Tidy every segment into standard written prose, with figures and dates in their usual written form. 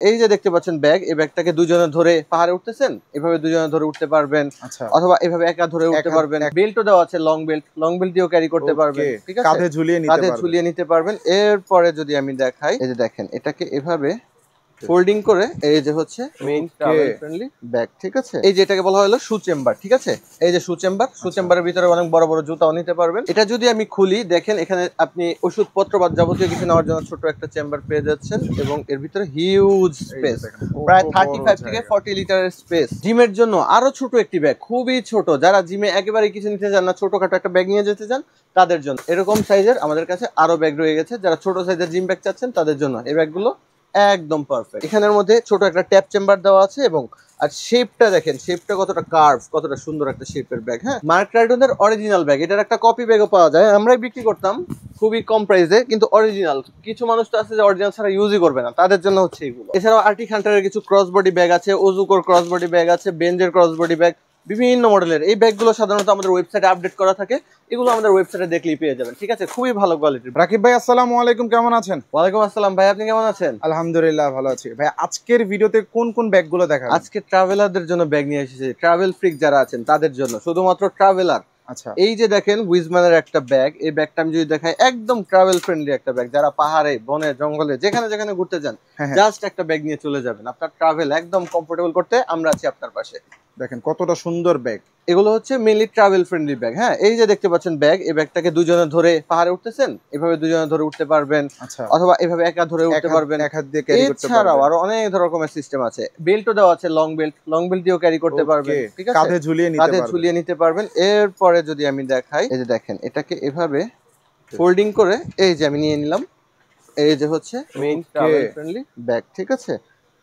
এই যে দেখতে পাচ্ছেন ব্যাগ, এই ব্যাগটাকে দুজনে ধরে পাহাড়ে উঠতেছেন, এভাবে দুজনে ধরে উঠতে পারবেন, অথবা এভাবে একা ধরে উঠতে পারবেন। বেল্টও দেওয়া আছে, লং বেল্ট দিয়েও ক্যারি করতে পারবেন, ঠিক আছে, কাঁধে ঝুলিয়ে নিতে পারবেন। এরপরে যদি আমি দেখাই, এই যে দেখেন এটাকে এভাবে ফোল্ডিং করে, এই যে হচ্ছে মেইন ট্রাভেল ফ্রেন্ডলি ব্যাগ, ঠিক আছে। এই যে এটাকে বলা হলো শু চেম্বার, ঠিক আছে। এই যে শু চেম্বারের ভিতরে অনেক বড় বড় জুতাও নিতে পারবেন। এটা যদি আমি খুলি, দেখেন এখানে আপনি ওষুধপত্র বা যাবতীয় কিছু নেওয়ার জন্য ছোট একটা চেম্বার পেয়ে যাচ্ছেন, এবং এর ভিতরে হিউজ স্পেস, প্রায় 35 থেকে 40 লিটারের স্পেস। জিমের জন্য আরো ছোট একটি ব্যাগ, খুবই ছোট, যারা জিমে একেবারে কিছু নিতে চান না, ছোটখাটো একটা ব্যাগ নিয়ে যেতে চান, তাদের জন্য এরকম সাইজের আমাদের কাছে আরো ব্যাগ রয়ে গেছে। যারা ছোট সাইজের জিম ব্যাগ চাচ্ছেন তাদের জন্য এই ব্যাগগুলো একদম পারফেক্ট। এখানের মধ্যে ছোট একটা ট্যাপ চেম্বার দেওয়া আছে, এবং আর শেপটা দেখেন, শেপটা কতটা কার্ভ, কতটা সুন্দর একটা শেপের ব্যাগ। হ্যাঁ, মার্ক রাইডনের অরিজিনাল ব্যাগ, এটার একটা কপি ব্যাগও পাওয়া যায়, আমরাই বিক্রি করতাম খুবই কম প্রাইসে, কিন্তু অরিজিনাল। কিছু মানুষ তো আছে যে অরিজিনাল ছাড়া ইউজই করবে না, তাদের জন্য হচ্ছে এগুলো। এছাড়াও আর্টিক হান্টারের কিছু ক্রস বডি ব্যাগ আছে, ওজুকোর ক্রস বডি ব্যাগ আছে, বেঞ্জের ক্রস বডি ব্যাগ, বিভিন্ন মডেলের এই ব্যাগগুলো সাধারণত আমাদের ওয়েবসাইটে আপডেট করা থাকে, এগুলো আমাদের ওয়েবসাইটে দেখলেই পেয়ে যাবেন, ঠিক আছে, খুবই ভালো কোয়ালিটির। রাকিব ভাই, আসসালামু আলাইকুম, কেমন আছেন? ওয়ালাইকুম আসসালাম ভাই, আপনি কেমন আছেন? আলহামদুলিল্লাহ ভালো আছি ভাই। আজকের ভিডিওতে কোন কোন ব্যাগগুলো দেখাবেন? আজকে ট্রাভেলারদের জন্য ব্যাগ নিয়ে এসেছি, ট্রাভেল ফ্রিক যারা আছেন তাদের জন্য, শুধুমাত্র ট্রাভেলার। আচ্ছা, এই যে দেখেন উইজম্যানের একটা ব্যাগ, এই ব্যাগটা আমি যদি দেখাই, একদম ট্রাভেল ফ্রেন্ডলি একটা ব্যাগ। যারা পাহাড়ে, বনে, জঙ্গলে যেখানে যেখানে ঘুরতে যান, জাস্ট একটা ব্যাগ নিয়ে চলে যাবেন, আপনার ট্রাভেল একদম কমফোর্টেবল করতে আমরা আছি আপনার পাশে। দেখেন কতটা সুন্দর ব্যাগ, এগুলো হচ্ছে মেইনলি ট্রাভেল ফ্রেন্ডলি ব্যাগ। হ্যাঁ, এই যে দেখতে পাচ্ছেন ব্যাগ, এই ব্যাগটাকে দুজনে ধরে পাহাড়ে উঠতেছেন, এভাবে দুজনে ধরে উঠতে পারবেন, অথবা এভাবে একা ধরে উঠতে পারবেন। এছাড়াও আরো অনেক রকমের সিস্টেম আছে, বেল্টও দেওয়া আছে, লং বেল্ট দিয়েও ক্যারি করতে পারবেন, ঠিক আছে, কাঁধে ঝুলিয়ে নিতে পারবেন। এরপরে যদি আমি দেখাই, এই যে দেখেন এটাকে এভাবে ফোল্ডিং করে, এই যে আমি নিয়ে নিলাম, এই যে হচ্ছে মেইন ট্রাভেল ফ্রেন্ডলি ব্যাগ, ঠিক আছে।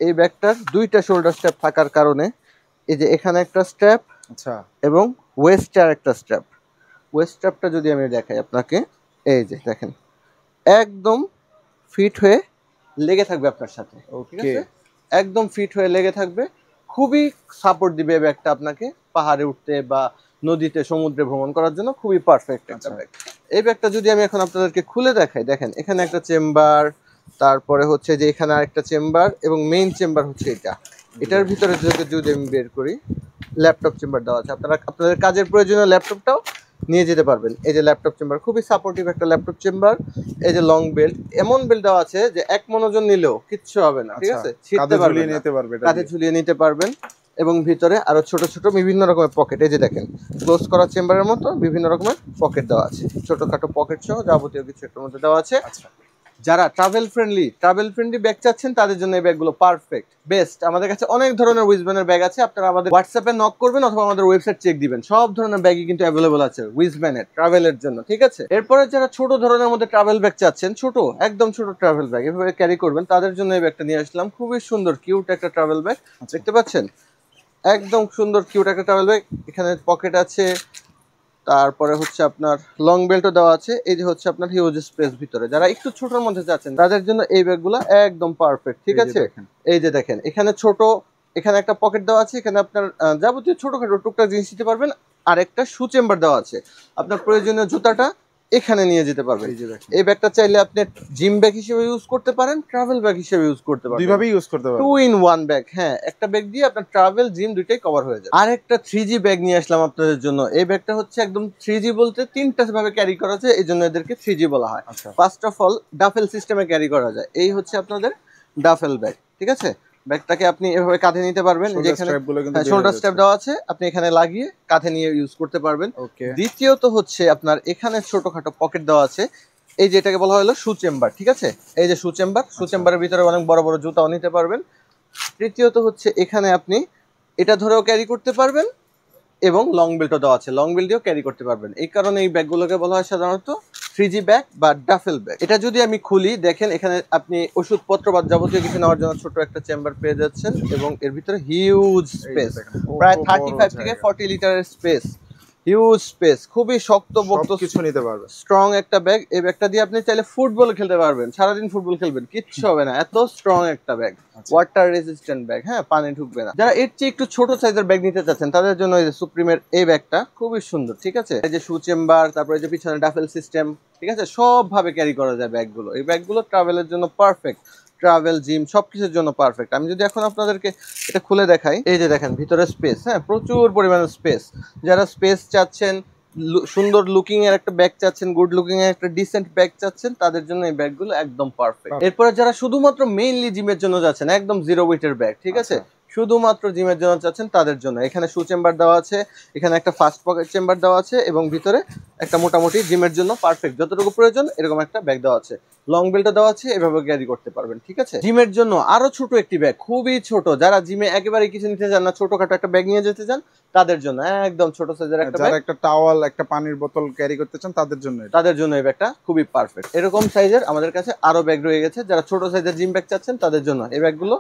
এই ব্যাগটার দুইটা শোল্ডার স্ট্র্যাপ থাকার কারণে, এই যে এখানে একটা স্ট্র্যাপ, আচ্ছা, এবং ওয়েস্টে আরেকটা স্ট্র্যাপ। ওয়েস্ট স্ট্র্যাপটা যদি আমি দেখাই আপনাকে, এই যে দেখেন একদম ফিট হয়ে লেগে থাকবে আপনার সাথে, ঠিক আছে, একদম ফিট হয়ে লেগে থাকবে, খুবই সাপোর্ট দিবে ব্যাগটা আপনাকে পাহাড়ে উঠতে বা নদীতে, সমুদ্রে ভ্রমণ করার জন্য খুবই পারফেক্ট একটা ব্যাগ। এই ব্যাগটা যদি আমি এখন আপনাদেরকে খুলে দেখাই, দেখেন এখানে একটা চেম্বার, তারপরে হচ্ছে যে এখানে আরেকটা চেম্বার, এবং মেইন চেম্বার হচ্ছে এটার ভিতরে যদি আমি বের করি, ল্যাপটপ চেম্বার দেওয়া আছে, আপনারা আপনাদের কাজের প্রয়োজনীয় ল্যাপটপটাও নিয়ে যেতে পারবেন। এই যে ল্যাপটপ চেম্বার, খুবই সাপোর্টিভ একটা ল্যাপটপ চেম্বার। এই যে লং বেল্ট, এমন বেল্ট দেওয়া আছে যে এক মনোজন নিলেও কিচ্ছু হবে না, ঠিক আছে, ছিঁড়তে পারবেন, কাঁধে ঝুলিয়ে নিতে পারবেন। এবং ভিতরে আরো ছোট ছোট বিভিন্ন রকমের পকেট, এই যে দেখেন ক্লোজ করা চেম্বারের মতো বিভিন্ন রকমের পকেট দেওয়া আছে, ছোটখাটো পকেট সহ যাবতীয় কিছু এর মধ্যে দেওয়া আছে। যারা ট্রাভেল ফ্রেন্ডলি ব্যাগ চাচ্ছেন তাদের জন্য এই ব্যাগগুলো পারফেক্ট, বেস্ট। আমাদের কাছে অনেক ধরনের উইজম্যানের ব্যাগ আছে, আপনারা আমাদের হোয়াটসঅ্যাপে নক করবেন অথবা আমাদের ওয়েবসাইট চেক দিবেন, সব ধরনের ব্যাগই কিন্তু অ্যাভেলেবল আছে উইজম্যানের ট্রাভেলের জন্য, ঠিক আছে। এরপরে যারা ছোট ধরনের মধ্যে ট্রাভেল ব্যাগ চাচ্ছেন, ছোট একদম ছোট ট্রাভেল ব্যাগ এভাবে ক্যারি করবেন, তাদের জন্য এই ব্যাগটা নিয়ে আসলাম। খুবই সুন্দর কিউট একটা ট্রাভেল ব্যাগ, দেখতে পাচ্ছেন, একদম সুন্দর কিউট একটা ট্রাভেল ব্যাগ। এখানে পকেট আছে, তারপরে হচ্ছে আপনার লং বেল্টও দেওয়া আছে। এই যে হচ্ছে আপনার হিউজ স্পেস ভিতরে, যারা একটু ছোটর মধ্যে যাচ্ছেন তাদের জন্য এই ব্যাগগুলো একদম পারফেক্ট, ঠিক আছে। এই যে দেখেন এখানে ছোট, এখানে একটা পকেট দেওয়া আছে, এখানে আপনার যাবতীয় ছোটখাটো টুকটাক জিনিস দিতে পারবেন। আর একটা শু চেম্বার দেওয়া আছে, আপনার প্রয়োজনীয় জুতাটা এখানে নিয়ে যেতে পারবেন। এই ব্যাগটা চাইলে আপনি জিম ব্যাগ হিসেবে ইউজ করতে পারেন, ট্রাভেল ব্যাগ হিসেবে ইউজ করতে পারেন, দুইভাবেই ইউজ করতে পারবেন, 2 in 1 ব্যাগ। হ্যাঁ, একটা ব্যাগ দিয়ে আপনার ট্রাভেল, জিম দুইটাই কভার হয়ে যায়। আর একটা 3G ব্যাগ নিয়ে আসলাম আপনাদের জন্য। এই ব্যাগটা হচ্ছে একদম 3G বলতে তিনটা ভাবে ক্যারি করা যায়, এই জন্য এদেরকে 3G বলা হয়। ফার্স্ট অফ অল ডাফেল সিস্টেমে ক্যারি করা যায়, এই হচ্ছে আপনাদের ডাফেল ব্যাগ, ঠিক আছে। ব্যাগটাকে আপনি এভাবে কাঁধে নিতে পারবেন, যেখানে শোল্ডার স্ট্র্যাপ দেওয়া আছে, আপনি এখানে লাগিয়ে কাঁধে নিয়ে ইউজ করতে পারবেন। দ্বিতীয়ত হচ্ছে আপনার এখানে ছোটখাটো পকেট দেওয়া আছে, এই যে এটাকে বলা হলো শু চেম্বার, ঠিক আছে। এই যে শু চেম্বারের ভিতরে অনেক বড় বড় জুতাও নিতে পারবেন। তৃতীয়ত হচ্ছে এখানে আপনি এটা ধরেও ক্যারি করতে পারবেন, এবং লং বেল্টও দেওয়া আছে, লং বেল্ট দিয়েও ক্যারি করতে পারবেন। এই কারণে এই ব্যাগগুলোকে বলা হয় সাধারণত 3G ব্যাগ বা ডাফেল ব্যাগ। এটা যদি আমি খুলি, দেখেন এখানে আপনি ওষুধপত্র বা যাবতীয় কিছু নেওয়ার জন্য ছোট একটা চেম্বার পেয়ে যাচ্ছেন, এবং এর ভিতরে হিউজ স্পেস, প্রায় 35 থেকে 40 লিটারের স্পেস, হিউজ স্পেস, খুবই শক্তপোক্ত কিছু নিতে পারবে, স্ট্রং একটা ব্যাগ। এই ব্যাগটা দিয়ে আপনি চাইলে ফুটবল খেলতে পারবেন, সারাদিন ফুটবল খেলবেন, কিচ্ছু হবে না, এত স্ট্রং একটা ব্যাগ, ওয়াটার রেজিস্ট্যান্ট ব্যাগ। হ্যাঁ, পানি ঢুকবে না। যারা এর চেয়ে একটু ছোট সাইজের ব্যাগ নিতে চাচ্ছেন তাদের জন্য এই যে সুপ্রিমের এই ব্যাগটা খুবই সুন্দর, ঠিক আছে। এই যে শু চেম্বার, তারপরে যে পিছনে ডাফেল সিস্টেম, ঠিক আছে, সব ভাবে ক্যারি করা যায় ব্যাগগুলো। এই ব্যাগগুলো ট্রাভেলের জন্য পারফেক্ট। ট্রাভেল, জিম সবকিছুর জন্য পারফেক্ট। আমি যদি এখন আপনাদেরকে এটা খুলে দেখাই, এই যে দেখেন ভিতরে স্পেস, হ্যাঁ প্রচুর পরিমাণে স্পেস। যারা স্পেস চাচ্ছেন, সুন্দর লুকিং এর একটা ব্যাগ চাচ্ছেন, গুড লুকিং এর একটা ডিসেন্ট ব্যাগ চাচ্ছেন, তাদের জন্য এই ব্যাগগুলো একদম পারফেক্ট। এরপরে যারা শুধুমাত্র মেইনলি জিমের জন্য যাচ্ছেন, একদম জিরো ওয়েটের ব্যাগ, ঠিক আছে, শুধুমাত্র জিমের জন্য চাচ্ছেন তাদের জন্য এখানে শু চেম্বার দেওয়া আছে, এখানে একটা ফাস্ট পকেট চেম্বার দেওয়া আছে এবং ভিতরে একটা মোটামুটি জিমের জন্য পারফেক্ট যতটুকু প্রয়োজন এরকম একটা ব্যাগ দেওয়া আছে। লং বেল্টও দেওয়া আছে, এভাবে ক্যারি করতে পারবেন, ঠিক আছে। জিমের জন্য আরো ছোট একটি ব্যাগ, খুবই ছোট, যারা জিমে একেবারে কিছু নিতে চান না, ছোটখাটো একটা ব্যাগ নিয়ে যেতে চান তাদের জন্য একদম ছোট সাইজের একটা ব্যাগ, একটা টাওয়াল, একটা পানির বোতল ক্যারি করতে চান তাদের জন্য এই ব্যাগটা খুবই পারফেক্ট। এরকম সাইজের আমাদের কাছে আরো ব্যাগ রয়ে গেছে, যারা ছোট সাইজের জিম ব্যাগ চাচ্ছেন তাদের জন্য এই ব্যাগগুলো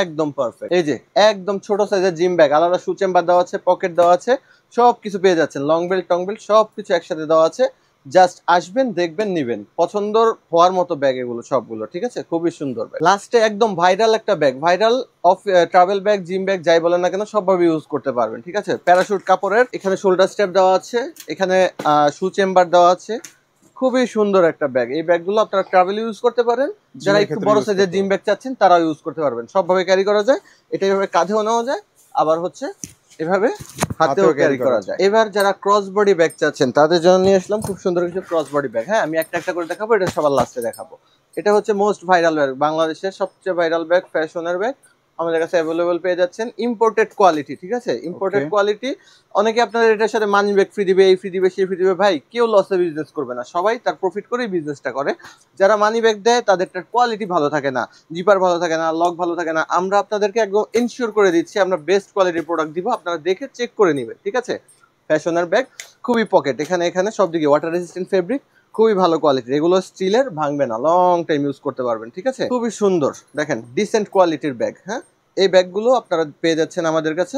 একদম পারফেক্ট। এই যে একদম ছোট সাইজের জিম ব্যাগ, আলাদা শু চেম্বার দেওয়া আছে, পকেট দেওয়া আছে, সবকিছু পেয়ে যাচ্ছেন, লং বেল্ট টং বেল্ট সবকিছু একসাথে দেওয়া আছে। জাস্ট আসবেন, দেখবেন, নিবেন, পছন্দ হওয়ার মতো ব্যাগ এগুলো সবগুলো, ঠিক আছে, খুবই সুন্দর ব্যাগ। লাস্টে একদম ভাইরাল একটা bag, viral of travel bag, gym bag যাই বলেন না কেন সবভাবে ইউজ করতে পারবেন, ঠিক আছে। প্যারাশুট কাপড়ের, এখানে শোল্ডার স্ট্র্যাপ দেওয়া আছে, এখানে শু চেম্বার দেওয়া আছে, খুবই সুন্দর একটা ব্যাগ। এই ব্যাগগুলো আপনারা ট্রাভেল ইউজ করতে পারেন, যারা একটু বড় সাইজের জিম ব্যাগ চাচ্ছেন তারাও ইউজ করতে পারবেন, সবভাবে ক্যারি করা যায়। এটা এভাবে কাঁধেও নেওয়া যায়, আবার হচ্ছে এভাবে হাতেও ক্যারি করা যায়। এবার যারা ক্রস বডি ব্যাগ চাচ্ছেন তাদের জন্য নিয়ে আসলাম খুব সুন্দর কিছু ক্রস বডি ব্যাগ। হ্যাঁ, আমি একটা একটা করে দেখাবো, এটা সবার লাস্টে দেখাবো। এটা হচ্ছে মোস্ট ভাইরাল ব্যাগ, বাংলাদেশের সবচেয়ে ভাইরাল ব্যাগ, ফ্যাশনের ব্যাগ, আমাদের কাছে অ্যাভেলেবল পেয়ে যাচ্ছেন, ইম্পোর্টেড কোয়ালিটি, ঠিক আছে, ইম্পোর্টেড কোয়ালিটি। অনেকে আপনাদের এটার সাথে মানি ব্যাগ ফ্রি দিবে, এই ফ্রি দিবে, সেই ফ্রি দিবে, ভাই কেউ লসে বিজনেস করবে না, সবাই তার প্রফিট করেই বিজনেসটা করে। যারা মানি ব্যাগ দেয় তাদেরটার কোয়ালিটি ভালো থাকে না, জিপার ভালো থাকে না, লক ভালো থাকে না। আমরা আপনাদেরকে একদম এনশিওর করে দিচ্ছি, আমরা বেস্ট কোয়ালিটির প্রোডাক্ট দিব, আপনারা দেখে চেক করে নেবেন, ঠিক আছে। ফ্যাশনের ব্যাগ, খুবই পকেট, এখানে সব দিকে ওয়াটার রেজিস্ট্যান্ট ফেব্রিক, খুবই ভালো কোয়ালিটির, এগুলো স্টিলের, ভাঙবে না, লং টাইম ইউজ করতে পারবেন, ঠিক আছে। খুবই সুন্দর, দেখেন ডিসেন্ট কোয়ালিটির ব্যাগ। হ্যাঁ, এই ব্যাগগুলো আপনারা পেয়ে যাচ্ছেন আমাদের কাছে,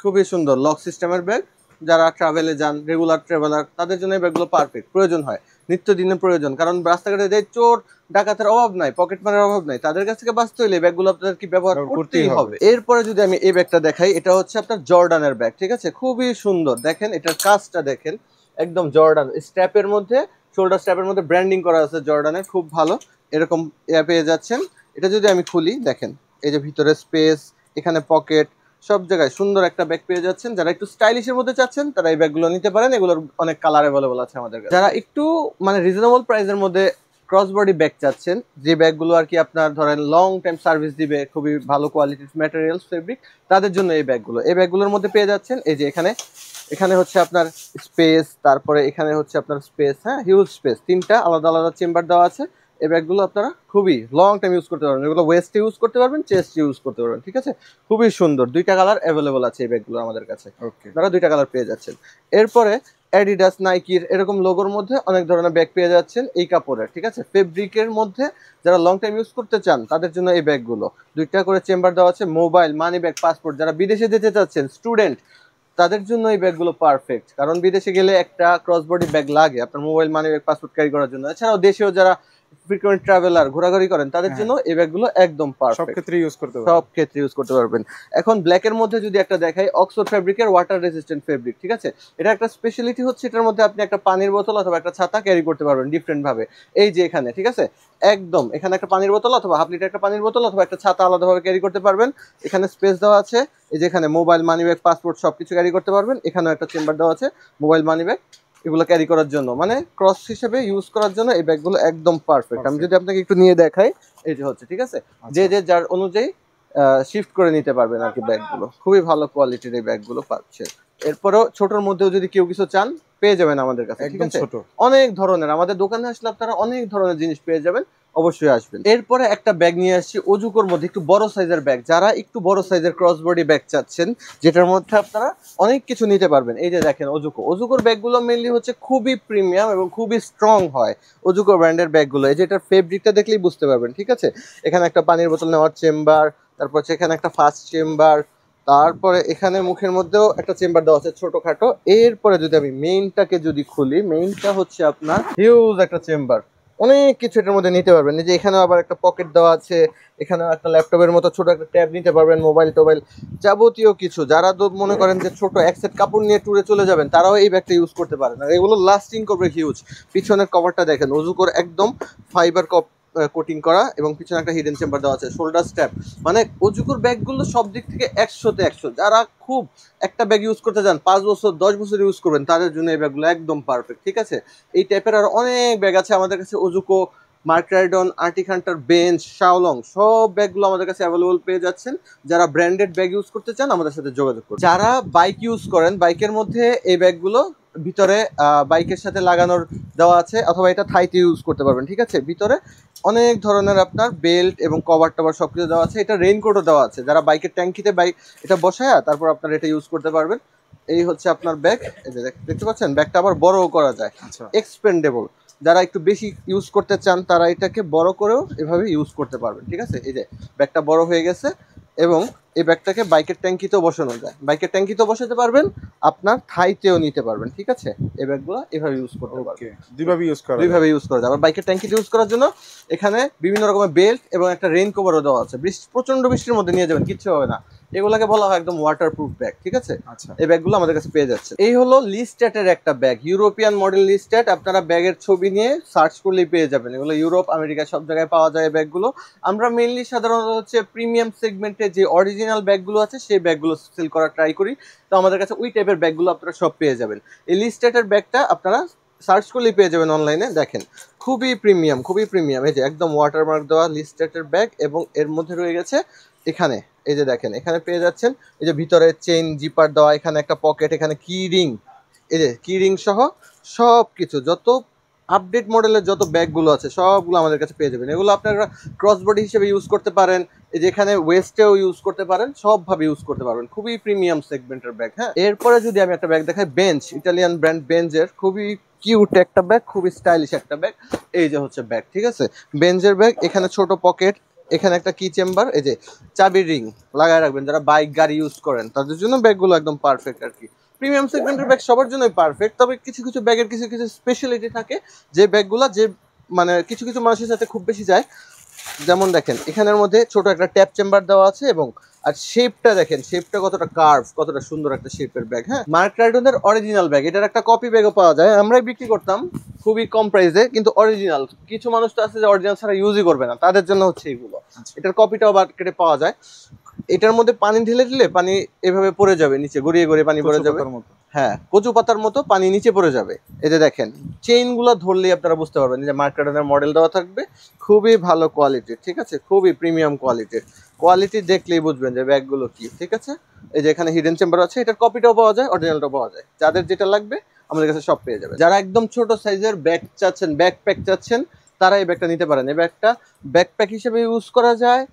খুবই সুন্দর লক সিস্টেমের ব্যাগ। যারা ট্রাভেলে যান, রেগুলার ট্রাভেলার, তাদের জন্য এই ব্যাগগুলো পারফেক্ট, প্রয়োজন হয় নিত্যদিনের প্রয়োজন, কারণ রাস্তাঘাটে যে চোর ডাকাতের অভাব নাই, পকেট মারের অভাব নাই, তাদের কাছ থেকে বাঁচতে হলে ব্যাগগুলো আপনাদের কি ব্যবহার করতেই হবে। এরপরে যদি আমি এই ব্যাগটা দেখাই, এটা হচ্ছে আপনার জর্ডানের ব্যাগ, ঠিক আছে, খুবই সুন্দর, দেখেন এটার কাজটা দেখেন, একদম জর্ডান স্ট্র্যাপের মধ্যে, শোল্ডার স্ট্র্যাপের মধ্যে ব্র্যান্ডিং করা আছে জর্ডানের, খুব ভালো, এরকম পেয়ে যাচ্ছেন। এটা যদি আমি খুলি, দেখেন এই যে ভিতরে স্পেস, এখানে পকেট, সব জায়গায় সুন্দর একটা ব্যাগ পেয়ে যাচ্ছেন। যারা একটু স্টাইলিশের মধ্যে চাচ্ছেন তারা এই ব্যাগগুলো নিতে পারেন, এগুলোর অনেক কালার অ্যাভেলেবল আছে আমাদের কাছে। যারা একটু মানে রিজনেবল প্রাইসের মধ্যে ক্রস বডি ব্যাগ চাচ্ছেন, যে ব্যাগগুলো আর কি আপনার ধরেন লং টাইম সার্ভিস দিবে, খুবই ভালো কোয়ালিটির ম্যাটেরিয়ালস ফেব্রিক, তাদের জন্য এই ব্যাগগুলোর মধ্যে পেয়ে যাচ্ছেন। এই যে এখানে হচ্ছে আপনার স্পেস, তারপরে এখানে হচ্ছে আপনার স্পেস, হ্যাঁ হিউজ স্পেস, তিনটা আলাদা আলাদা চেম্বার দেওয়া আছে। এই ব্যাগগুলো আপনারা খুবই লং টাইম ইউজ করতে পারবেন, এগুলো ওয়েস্টে ইউজ করতে পারবেন, চেস্টে ইউজ করতে পারবেন, ঠিক আছে। খুবই সুন্দর, দুইটা কালার অ্যাভেলেবল আছে এই ব্যাগগুলো আমাদের কাছে, আপনারা দুইটা কালার পেয়ে যাচ্ছেন। এরপরে অ্যাডিডাস, নাইকির এরকম লোগোর মধ্যে অনেক ধরনের ব্যাগ পেয়ে যাচ্ছেন এই কাপড়ের, ঠিক আছে, ফেব্রিকের মধ্যে। যারা লং টাইম ইউজ করতে চান তাদের জন্য এই ব্যাগগুলো, দুইটা করে চেম্বার দেওয়া আছে, মোবাইল, মানি ব্যাগ, পাসপোর্ট, যারা বিদেশে যেতে চাচ্ছেন, স্টুডেন্ট, তাদের জন্য এই ব্যাগগুলো পারফেক্ট, কারণ বিদেশে গেলে একটা ক্রস বডি ব্যাগ লাগে আপনার mobile, money bag, passport carry করার জন্য। এছাড়াও দেশেও যারা ফ্রিকোয়েন্ট ট্রাভেলার, ঘোরাঘুরি করেন, তাদের জন্য এই ব্যাগগুলো একদম পারফেক্ট, সব ক্ষেত্রে ইউজ করতে পারবেন। এখন ব্ল্যাকের মধ্যে যদি একটা দেখাই, অক্সফোর্ড ফেব্রিকের ওয়াটার রেজিস্ট্যান্ট ফেব্রিক, ঠিক আছে। এটা একটা স্পেশালিটি হচ্ছে এটার মধ্যে আপনি একটা পানির বোতল অথবা একটা ছাতা ক্যারি করতে পারবেন ডিফারেন্ট ভাবে। এই যে এখানে, ঠিক আছে, একদম এখানে একটা পানির বোতল অথবা হাফ লিটার একটা পানির বোতল অথবা একটা ছাতা আলাদাভাবে ক্যারি করতে পারবেন। এখানে স্পেস দেওয়া আছে, এই যে এখানে মোবাইল, মানি ব্যাগ, পাসপোর্ট সবকিছু ক্যারি করতে পারবেন। এখানেও একটা চেম্বার দেওয়া আছে মোবাইল, মানি ব্যাগ এগুলো ক্যারি করার জন্য, মানে ক্রস হিসেবে ইউজ করার জন্য এই ব্যাগগুলো একদম পারফেক্ট। আমি যদি আপনাকে একটু নিয়ে দেখাই, এই যে হচ্ছে, ঠিক আছে, যে যার অনুযায়ী শিফট করে নিতে পারবেন আর কি ব্যাগগুলো, খুবই ভালো কোয়ালিটির এই ব্যাগগুলো পাচ্ছেন। এরপরেও ছোটর মধ্যেও যদি কেউ কিছু চান পেয়ে যাবেন আমাদের কাছে, ঠিক আছে, অনেক ধরনের, আমাদের দোকানে আসলে আপনারা অনেক ধরনের জিনিস পেয়ে যাবেন, অবশ্যই আসবেন। এরপরে একটা ব্যাগ নিয়ে আসছি ওজুকোর মধ্যে, একটু বড় সাইজের ব্যাগ, যারা একটু বড় সাইজের ক্রস বডি ব্যাগ চাচ্ছেন, যেটার মধ্যে আপনারা অনেক কিছু নিতে পারবেন। এই যে দেখেন ওজুকোর ব্যাগগুলো মেইনলি হচ্ছে খুবই প্রিমিয়াম এবং খুবই স্ট্রং হয় ওজুকো ব্র্যান্ডের ব্যাগগুলো। এই যে এটার ফেব্রিকটা দেখলেই বুঝতে পারবেন, ঠিক আছে। এখানে একটা পানির বোতল নেওয়ার চেম্বার, তারপর এখানে একটা ফাস্ট চেম্বার, তারপরে এখানে মুখের মধ্যেও একটা চেম্বার দেওয়া আছে ছোটখাটো। এরপরে যদি আমি মেইনটাকে যদি খুলি, মেইনটা হচ্ছে আপনার হিউজ একটা চেম্বার, অনেক কিছু এটার মধ্যে নিতে পারবেন। এই যে এখানেও আবার একটা পকেট দেওয়া আছে, এখানেও একটা ল্যাপটপের মতো ছোট একটা ট্যাব নিতে পারবেন, মোবাইল টোবাইল যাবতীয় কিছু। যারা তো মনে করেন যে ছোট এক সেট কাপড় নিয়ে ট্যুরে চলে যাবেন, তারাও এই ব্যাগটা ইউজ করতে পারেন, আর এগুলো লাস্টিং করবে হিউজ। পিছনের কভারটা দেখেন ওজুকোর একদম ফাইবার কোটিং করা এবং পিছনে একটা হিডেন চেম্বার দেওয়া আছে, শোল্ডার স্ট্র্যাপ। মানে অজুকোর ব্যাগগুলো সব দিক থেকে 100-তে 100। যারা খুব একটা ব্যাগ ইউজ করতে চান 5 বছর 10 বছর ইউজ করবেন, তাদের জন্য এই ব্যাগগুলো একদম পারফেক্ট। ঠিক আছে, এই টাইপের আর অনেক ব্যাগ আছে আমাদের কাছে। অজুকো, মার্ক রাইডন, আর্টিক হান্টার, বেঞ্চ, শাওলং সব ব্যাগগুলো আমাদের কাছে অ্যাভেলেবল পেয়ে যাচ্ছেন। যারা ব্র্যান্ডেড ব্যাগ ইউজ করতে চান আমাদের সাথে যোগাযোগ করুন। যারা বাইক ইউজ করেন, বাইকের মধ্যে এই ব্যাগগুলো ভিতরে বাইকের সাথে লাগানোর দেওয়া আছে, অথবা এটা থাইতে ইউজ করতে পারবেন। ঠিক আছে, ভিতরে অনেক ধরনের আপনার বেল্ট এবং কভার টভার সব কিছু দেওয়া আছে। এটা রেইনকোটও দেওয়া আছে, যারা বাইকের ট্যাঙ্কিতে বাইক এটা বসায় তারপর আপনারা এটা ইউজ করতে পারবেন। এই হচ্ছে আপনার ব্যাগ। এই যে দেখতে পাচ্ছেন, ব্যাগটা আবার বড়ও করা যায়, এক্সপেন্ডেবল। যারা একটু বেশি ইউজ করতে চান তারা এটাকে বড় করেও এভাবে ইউজ করতে পারবেন। ঠিক আছে, এই যে ব্যাগটা বড় হয়ে গেছে এবং এই ব্যাগটাকে বাইকের ট্যাঙ্কিতেও বসানো যায়, বাইকের ট্যাঙ্কিতেও বসাতে পারবেন, আপনার থাইতেও নিতে পারবেন। ঠিক আছে, এই ব্যাগগুলো এভাবে ইউজ করতে পারবেন, দুইভাবে ইউজ করা যায়। আবার বাইকের ট্যাঙ্কিতে ইউজ করার জন্য এখানে বিভিন্ন রকমের বেল্ট এবং একটা রেইন কভারও দেওয়া আছে। প্রচন্ড বৃষ্টির মধ্যে নিয়ে যাবেন, কিচ্ছু হবে না। এগুলোকে বলা হয় একদম ওয়াটারপ্রুফ ব্যাগ। ঠিক আছে, এই ব্যাগগুলো আমাদের কাছে পেয়ে যাচ্ছে। এই হলো লিস্টেটের একটা ব্যাগ, ইউরোপিয়ান মডেল লিস্টেট। আপনারা ব্যাগের ছবি নিয়ে সার্চ করলেই পেয়ে যাবেন। এগুলো ইউরোপ, আমেরিকা সব জায়গায় পাওয়া যায় এই ব্যাগগুলো। আমরা মেইনলি সাধারণত হচ্ছে প্রিমিয়াম সেগমেন্টে যে অরিজিনাল ব্যাগগুলো আছে সেই ব্যাগগুলো সেল করার ট্রাই করি। তো আমাদের কাছে ওই টাইপের ব্যাগগুলো আপনারা সব পেয়ে যাবেন। এই লিস্টেটের ব্যাগটা আপনারা সার্চ করলেই পেয়ে যাবেন অনলাইনে। দেখেন খুবই প্রিমিয়াম, খুবই প্রিমিয়াম। এই যে একদম ওয়াটারমার্ক দেওয়া লিস্টেটের ব্যাগ এবং এর মধ্যে রয়ে গেছে এখানে, এই যে দেখেন এখানে পেয়ে যাচ্ছেন এই যে ভিতরে চেইন জিপার দেওয়া, এখানে একটা পকেট, এখানে কি রিং, এই যে কি রিং সহ সব কিছু। যত আপডেট মডেলের যত ব্যাগগুলো আছে সবগুলো আমাদের কাছে পেয়ে যাবেন। এগুলো আপনারা ক্রস বডি হিসেবে ইউজ করতে পারেন, এই যে এখানে ওয়েস্টেও ইউজ করতে পারেন, সবভাবে ইউজ করতে পারবেন। খুবই প্রিমিয়াম সেগমেন্টের ব্যাগ। হ্যাঁ, এরপরে যদি আমি একটা ব্যাগ দেখাই, বেঞ্চ, ইটালিয়ান ব্র্যান্ড বেঞ্চের, খুবই কিউট একটা ব্যাগ, খুবই স্টাইলিশ একটা ব্যাগ। এই যে হচ্ছে ব্যাগ। ঠিক আছে, বেঞ্চের ব্যাগ, এখানে ছোট পকেট, এখানে একটা কি চেম্বার, এই যে চাবির রিং লাগায় রাখবেন। যারা বাইক গাড়ি ইউজ করেন তাদের জন্য ব্যাগগুলো একদম পারফেক্ট আর কি। প্রিমিয়াম সেগমেন্টের ব্যাগ সবার জন্যই পারফেক্ট, তবে কিছু কিছু ব্যাগের কিছু কিছু স্পেশালিটি থাকে যে ব্যাগগুলো যে মানে কিছু কিছু মানুষের সাথে খুব বেশি যায়। যেমন দেখেন এখানের মধ্যে ছোট একটা ট্যাপ চেম্বার দেওয়া আছে এবং আর শেপটা দেখেন, শেপটা কতটা কার্ভ, কতটা সুন্দর একটা শেপের ব্যাগ। হ্যাঁ, মার্ক রাইডনের অরিজিনাল ব্যাগ, এটার একটা কপি ব্যাগও পাওয়া যায়, আমরাই বিক্রি করতাম খুবই কম প্রাইসে, কিন্তু অরিজিনাল। কিছু মানুষ তো আছে যে অরিজিনাল ছাড়া ইউজই করবে না, তাদের জন্য হচ্ছে এইগুলো। এটার কপিটাও মার্কেটে পাওয়া যায়। এটার মধ্যে পানি ঢেলে দিলে পানি এভাবে পড়ে যাবে নিচে, গড়িয়ে গড়িয়ে পানি পড়ে যাবে। হ্যাঁ, কচু পাতার মতো পানি নিচে পড়ে যাবে। এই যে দেখেন চেইনগুলো ধরলেই আপনারা বুঝতে পারবেন যে মার্ক রাইডনের মডেল দেওয়া থাকবে, খুবই ভালো কোয়ালিটির। ঠিক আছে, খুবই প্রিমিয়াম কোয়ালিটির। কোয়ালিটি দেখলেই বুঝবেন যে ব্যাগগুলো কি। ঠিক আছে, এই যে এখানে হিডেন চেম্বার আছে, এটার কপিটাও পাওয়া যায়, অরিজিনালটাও পাওয়া যায়। যাদের যেটা লাগবে আমাদের কাছে সব পেয়ে যাবে। যারা একদম ছোট সাইজের ব্যাগ চাচ্ছেন, ব্যাকপ্যাক চাচ্ছেন, তারা এই ব্যাগটা নিতে পারেন। এই ব্যাগটা ব্যাকপ্যাক হিসেবে ইউজ করা যায়,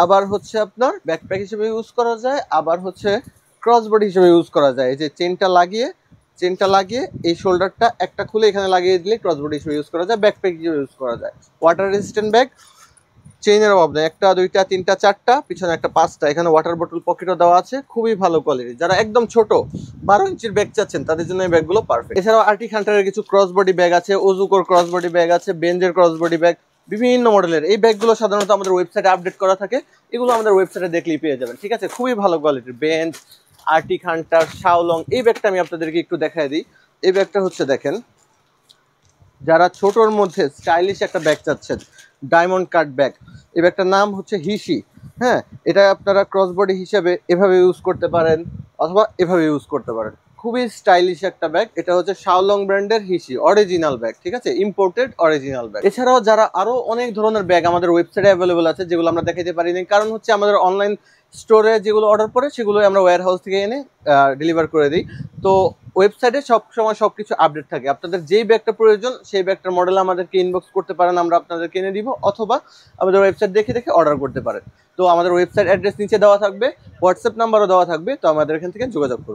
আবার হচ্ছে আপনার ব্যাকপ্যাক হিসেবে ইউজ করা যায়, আবার হচ্ছে ক্রস বডি হিসেবে ইউজ করা যায়। এই যে চেনটা লাগিয়ে এই শোল্ডারটা একটা খুলে এখানে লাগিয়ে দিলে ক্রস বডি হিসেবে ইউজ করা যায়, ব্যাকপ্যাক হিসেবে ইউজ করা যায়। ওয়াটার রেজিস্ট্যান্ট ব্যাগ, চেইনের অভাব নেই, একটা দুইটা তিনটা চারটা, পিছনে একটা পাঁচটা, এখানে ওয়াটার বোতল পকেটও দেওয়া আছে, খুবই ভালো কোয়ালিটি। যারা একদম ছোট 12 ইঞ্চির ব্যাগ চাচ্ছেন তাদের জন্য এই ব্যাগগুলো পারফেক্ট। এছাড়াও আর্টিক হান্টারের কিছু ক্রস বডি ব্যাগ আছে, ওজুকোর ক্রস বডি ব্যাগ আছে, বেঞ্জের ক্রস বডি ব্যাগ, বিভিন্ন মডেলের এই ব্যাগগুলো সাধারণত আমাদের ওয়েবসাইটে আপডেট করা থাকে। এগুলো আমাদের ওয়েবসাইটে দেখলেই পেয়ে যাবেন। ঠিক আছে, খুবই ভালো কোয়ালিটির বেঞ্চ, আর্টিক হান্টার, শাওলং। এই ব্যাগটা আমি আপনাদেরকে একটু দেখাই দিই। এই ব্যাগটা হচ্ছে দেখেন, যারা ছোটোর মধ্যে স্টাইলিশ একটা ব্যাগ চাচ্ছেন, ডায়মন্ড কাট ব্যাগ, এই ব্যাগটার নাম হচ্ছে হিসি। হ্যাঁ, এটা আপনারা ক্রস বডি হিসেবে এভাবে ইউজ করতে পারেন অথবা এভাবে ইউজ করতে পারেন। খুবই স্টাইলিশ একটা ব্যাগ। এটা হচ্ছে শাওলং ব্র্যান্ডের হিসি অরিজিনাল ব্যাগ। ঠিক আছে, ইম্পোর্টেড অরিজিনাল ব্যাগ। এছাড়াও যারা আরো অনেক ধরনের ব্যাগ আমাদের ওয়েবসাইটে অ্যাভেলেবল আছে, যেগুলো আমরা দেখাতে পারিনি, কারণ হচ্ছে আমাদের অনলাইন স্টোরে যেগুলো অর্ডার পরে সেগুলো আমরা ওয়্যার হাউস থেকে এনে ডেলিভার করে দিই। তো ওয়েবসাইটে সবসময় সবকিছু আপডেট থাকে। আপনাদের যেই ব্যাগটা প্রয়োজন সেই ব্যাগটার মডেল আমাদেরকে ইনবক্স করতে পারেন, আমরা আপনাদেরকে এনে দিব, অথবা আমাদের ওয়েবসাইট দেখে দেখে অর্ডার করতে পারেন। তো আমাদের ওয়েবসাইট অ্যাড্রেস নিচে দেওয়া থাকবে, হোয়াটসঅ্যাপ নাম্বারও দেওয়া থাকবে, তো আমাদের এখান থেকে যোগাযোগ করুন।